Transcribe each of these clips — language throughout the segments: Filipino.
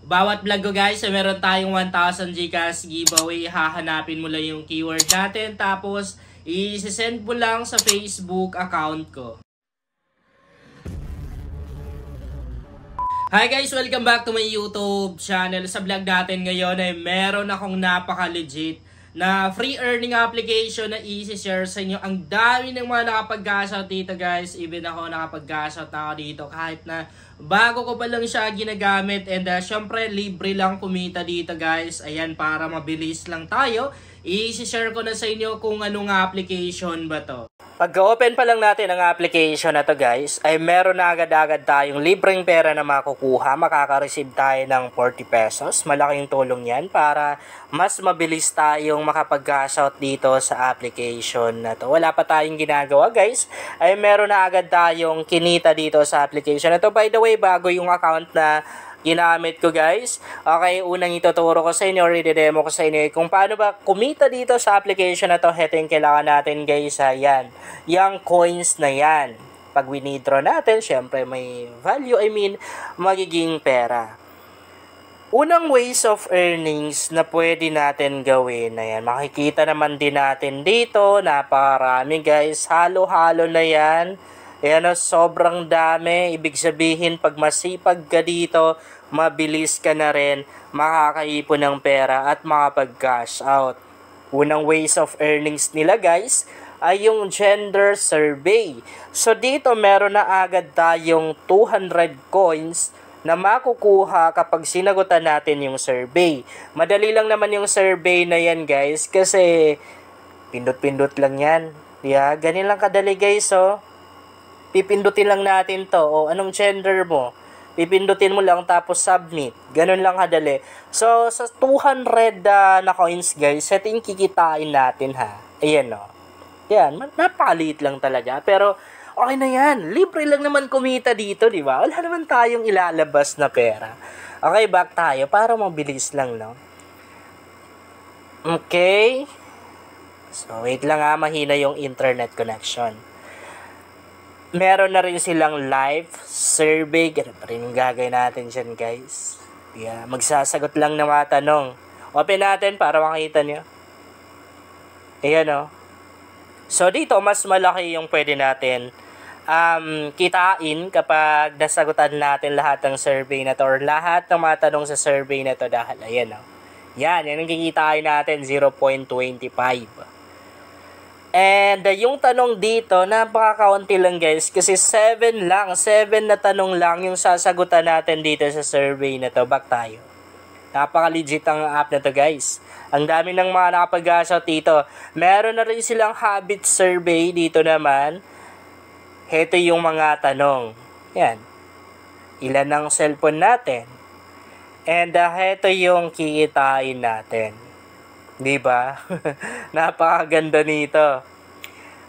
Bawat vlog ko guys, meron tayong 1,000 GCash giveaway. Hahanapin mo lang yung keyword natin. Tapos, i-send mo lang sa Facebook account ko. Hi guys! Welcome back to my YouTube channel. Sa vlog natin ngayon ay meron akong napaka-legit na free earning application na i-share sa inyo. Ang dami ng mga nakapag-gashout dito guys. Even ako nakapag-gashout na ako dito kahit na bago ko pa lang siya ginagamit. And syempre libre lang kumita dito guys. Ayan, para mabilis lang tayo. I-share ko na sa inyo kung anong application ba to. Pagka-open pa lang natin ang application na to guys, ay meron na agad-agad tayong libreng pera na makukuha. Makaka-receive tayo ng 40 pesos. Malaking tulong yan para mas mabilis tayong makapag-cash out dito sa application na to. Wala pa tayong ginagawa guys, ay meron na agad tayong kinita dito sa application na to. By the way, bago yung account na ginamit ko guys. Okay, unang ituturo ko sa inyo or i-demo ko sa inyo kung paano ba kumita dito sa application na to. Ito yung kailangan natin guys. Yan. Yung coins na yan. Pag winidraw natin, syempre may value. Magiging pera. Unang ways of earnings na pwede natin gawin na yan. Makikita naman din natin dito. Napakarami guys. Halo-halo na yan. Ayan o, sobrang dami. Ibig sabihin, pag masipag ka dito, mabilis ka na rin makakaipon ng pera at makapag-cash out. Unang ways of earnings nila guys ay yung gender survey. So dito meron na agad tayong 200 coins na makukuha kapag sinagutan natin yung survey. Madali lang naman yung survey na yan guys kasi pindot-pindot lang yan. Yeah, ganyan lang kadali guys oh. Pipindutin lang natin to. O, anong gender mo? Pipindutin mo lang tapos submit. Ganun lang kadali. So, sa 200 na coins guys, ito yung kikitain natin ha. Ayan o. Yan, napakaliit lang talaga. Pero, okay na yan. Libre lang naman kumita dito, di ba? Wala naman tayong ilalabas na pera. Okay, back tayo para mabilis lang, no? Okay. So, wait lang ha. Mahina yung internet connection. Meron na rin silang live survey. Ganun pa rin yung gagawin natin dyan, guys. Yeah, magsasagot lang ng mga tanong. Open natin para makita nyo. Ayan, o. So, dito, mas malaki yung pwede natin kitain kapag nasagutan natin lahat ng survey na to or lahat ng mga tanong sa survey na to dahil, ayan, o. Yan ang kikitain natin, 0.25. And yung tanong dito, napaka-kaunti lang guys. Kasi 7 na tanong lang yung sasagutan natin dito sa survey na to. Back tayo. Napaka-legit ang app na to guys. Ang dami ng mga nakapag-gashout dito. Meron na rin silang habit survey dito naman. Heto yung mga tanong. Yan. Ilan ang cellphone natin? And heto yung kikitain natin. Diba? Napakaganda nito.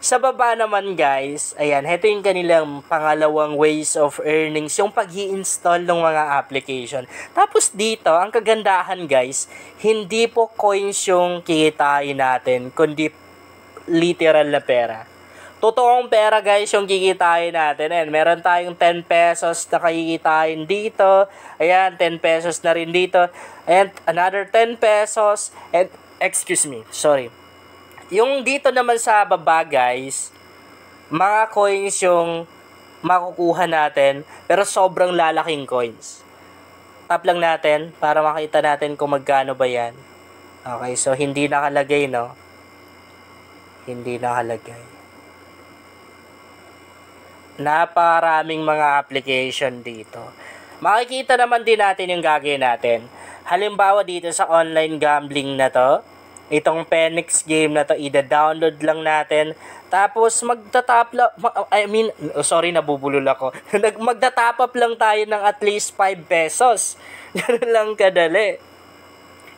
Sa baba naman guys, ayan, ito yung kanilang pangalawang ways of earnings, yung pag-i-install ng mga application. Tapos dito, ang kagandahan guys, hindi po coins yung kikitain natin, kundi literal na pera. Totoong pera guys yung kikitain natin. Ayan, meron tayong 10 pesos na kikitain dito. Ayan, 10 pesos na rin dito. And another 10 pesos. And excuse me, sorry. Yung dito naman sa baba guys, mga coins yung makukuha natin, pero sobrang lalaking coins. Tap lang natin para makita natin kung magkano ba yan. Okay, so hindi nakalagay, no? Hindi nakalagay. Naparaming mga application dito. Makikita naman din natin yung gagawin natin. Halimbawa dito sa online gambling na to, itong Phoenix game na to, ida-download lang natin. Tapos magta-top up, nabubulol ako. Magta-top up lang tayo ng at least 5 pesos. Ganun lang kadali.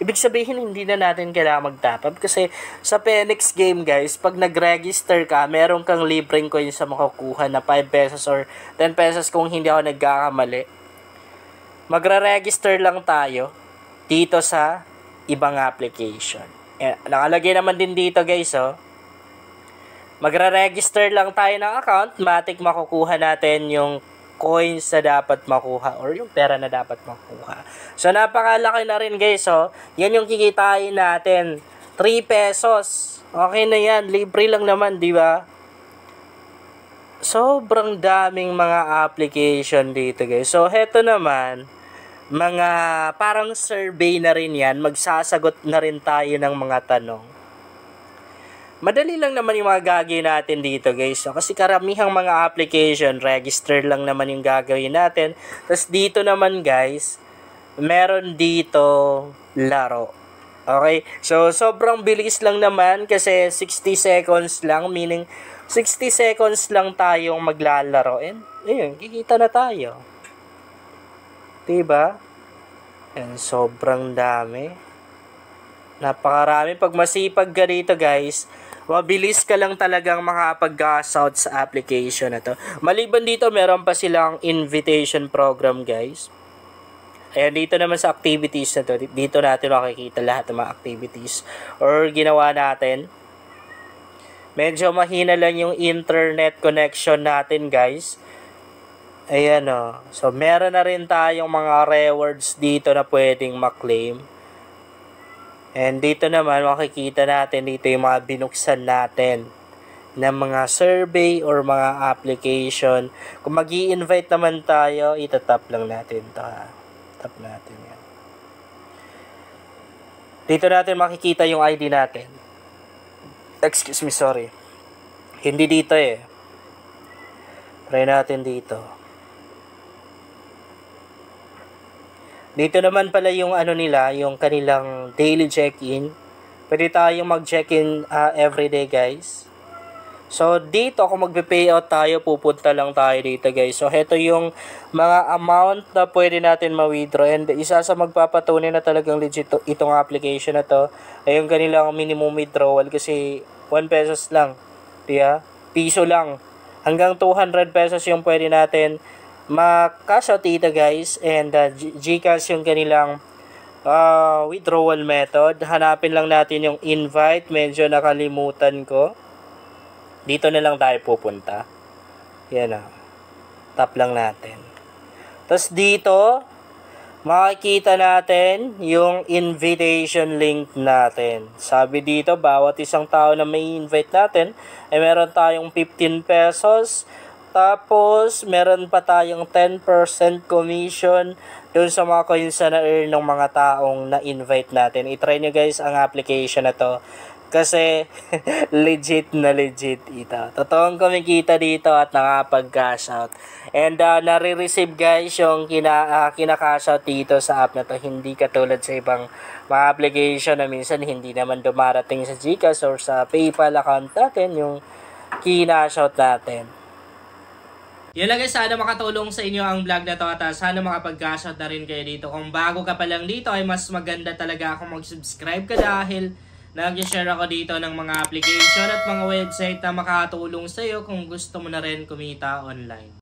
Ibig sabihin, hindi na natin kailangan mag-top up. Kasi sa Phoenix game guys, pag nag-register ka, meron kang libreng coins sa makukuha na 5 pesos or 10 pesos kung hindi ako nagkakamali. Magre-register lang tayo dito sa ibang application. Nakalagay naman din dito guys, oh. Magre-register lang tayo ng account, matik makukuha natin yung coins na dapat makuha or yung pera na dapat makuha. So, napakalaki na rin guys. So, yan yung kikitain natin. 3 pesos. Okay na yan. Libre lang naman, di ba? Sobrang daming mga application dito guys. So, heto naman, mga parang survey na rin yan. Magsasagot na rin tayo ng mga tanong. Madali lang naman yung mga gagawin natin dito guys. So, kasi karamihang mga application, register lang naman yung gagawin natin. Tapos dito naman guys, meron dito laro. Okay? So, sobrang bilis lang naman kasi 60 seconds lang. Meaning, 60 seconds lang tayong maglalaro. And, ayun, kikita na tayo. Diba? And sobrang dami. Napakarami. Pag masipag ka dito guys, mabilis ka lang talagang makapag-gas out sa application na to. Maliban dito, meron pa silang invitation program guys. Ayan, dito naman sa activities na to, dito natin makikita lahat ng mga activities or ginawa natin. Medyo mahina lang yung internet connection natin guys. Ayan o. So, meron na rin tayong mga rewards dito na pwedeng maklaim. And dito naman makikita natin dito yung mga binuksan natin ng mga survey or mga application. Kung mag-i-invite naman tayo, itatap lang natin ito ha. Tap natin yan. Dito natin makikita yung ID natin. Excuse me, sorry. Hindi dito eh. Try natin dito. Dito naman pala yung ano nila, yung kanilang daily check-in. Pwede tayong mag-check-in everyday guys. So, dito kung magpe-payout tayo, pupunta lang tayo dito guys. So, heto yung mga amount na pwede natin ma-withdraw. And isa sa magpapatunay na talagang legit itong application na to ay yung kanilang minimum withdrawal kasi 1 pesos lang. Diba? Piso lang. Hanggang 200 pesos yung pwede natin ma-cash out dito guys. And GCash yung kanilang withdrawal method. Hanapin lang natin yung invite. Medyo nakalimutan ko. Dito na lang tayo pupunta. Yan o. Tap lang natin. Tapos dito, makikita natin yung invitation link natin. Sabi dito, bawat isang tao na may invite natin, ay meron tayong 15 pesos. Tapos, meron pa tayong 10% commission doon sa mga coins na na-earn ng mga taong na-invite natin. I-try nyo guys ang application na to. Kasi, legit na legit ito. Totoong kumikita dito at nakapag-cash out. And, nare-receive guys yung kina-cash out dito sa app na to. Hindi katulad sa ibang mga application na minsan hindi naman dumarating sa GCash or sa PayPal account natin yung kina-cash out natin. Yun lang guys, sana makatulong sa inyo ang vlog na to at sana makapag-cash out na rin kayo dito. Kung bago ka pa lang dito ay mas maganda talaga kung mag-subscribe ka dahil nag-share ako dito ng mga application at mga website na makatulong sa iyo kung gusto mo na rin kumita online.